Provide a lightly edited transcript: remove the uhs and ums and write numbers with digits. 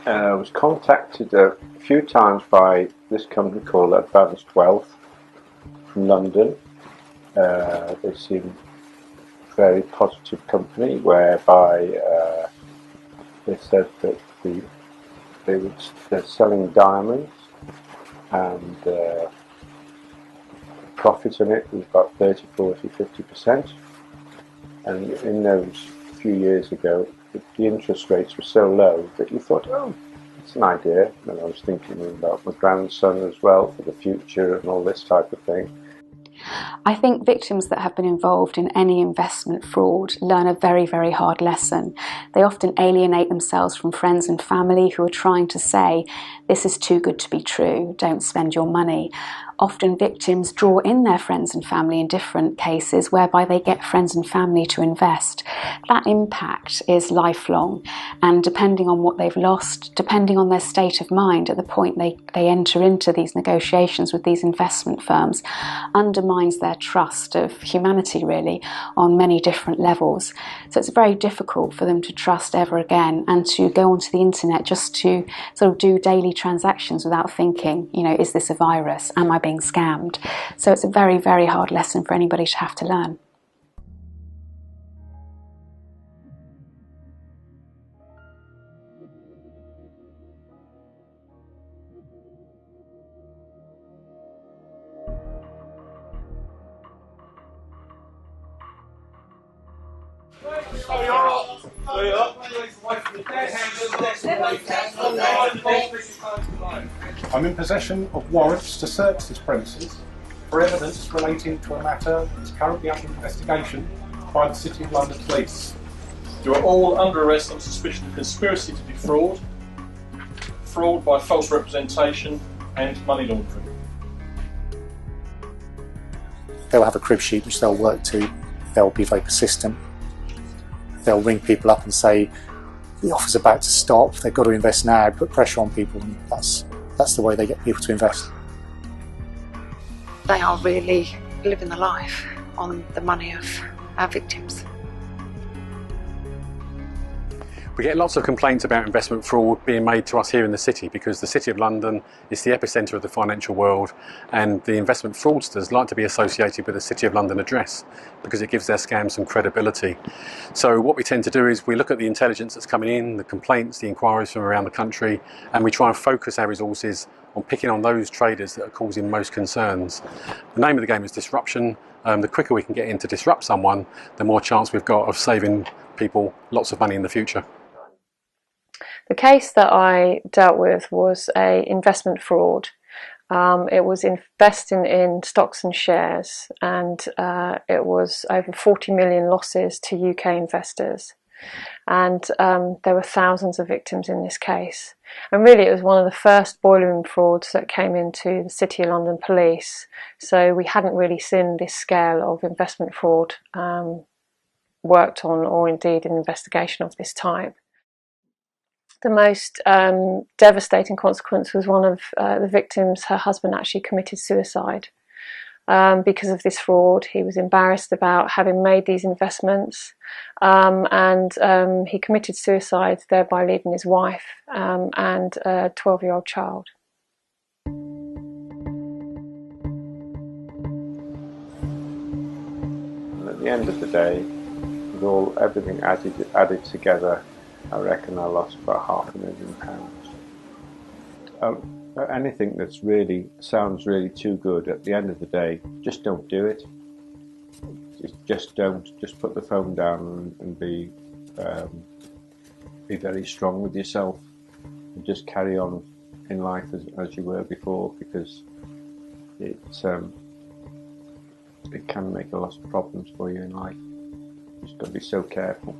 I was contacted a few times by this company called Advanced Wealth from London. They seem a very positive company, whereby they said that they're selling diamonds, and profit on it was about 30, 40, 50%. And in those few years ago, the interest rates were so low that you thought, oh, it's an idea. And I was thinking about my grandson as well for the future and all this type of thing. I think victims that have been involved in any investment fraud learn a very, very hard lesson. They often alienate themselves from friends and family who are trying to say, this is too good to be true, don't spend your money. Often victims draw in their friends and family in different cases, whereby they get friends and family to invest. That impact is lifelong, and depending on what they've lost, depending on their state of mind at the point they enter into these negotiations with these investment firms, undermines their trust of humanity, really, on many different levels. So it's very difficult for them to trust ever again, and to go onto the internet just to sort of do daily transactions without thinking, you know, is this a virus? Am I being scammed? So it's a very, very hard lesson for anybody to have to learn. I'm in possession of warrants to search this premises for evidence relating to a matter that is currently under investigation by the City of London Police. You are all under arrest on suspicion of conspiracy to defraud, fraud by false representation and money laundering. They'll have a crib sheet which they'll work to. They'll be very persistent. They'll ring people up and say, the offer's about to stop, they've got to invest now, put pressure on people, and that's the way they get people to invest. They are really living the life on the money of our victims. We get lots of complaints about investment fraud being made to us here in the city, because the City of London is the epicentre of the financial world, and the investment fraudsters like to be associated with the City of London address because it gives their scams some credibility. So what we tend to do is we look at the intelligence that's coming in, the complaints, the inquiries from around the country, and we try and focus our resources on picking on those traders that are causing most concerns. The name of the game is disruption. The quicker we can get in to disrupt someone, the more chance we've got of saving people lots of money in the future. The case that I dealt with was an investment fraud. It was investing in stocks and shares, and it was over 40 million losses to UK investors. And there were thousands of victims in this case. And really it was one of the first boiler room frauds that came into the City of London Police. So we hadn't really seen this scale of investment fraud worked on, or indeed an investigation of this type. The most devastating consequence was one of the victims, her husband actually committed suicide because of this fraud. He was embarrassed about having made these investments, and he committed suicide, thereby leaving his wife and a 12-year-old child. And at the end of the day, with everything added together, I reckon I lost about £500,000. Anything that's sounds really too good, at the end of the day, just don't do it. Just don't. Just put the phone down and be very strong with yourself, and just carry on in life as you were before, because it can make a lot of problems for you in life. You've just got to be so careful.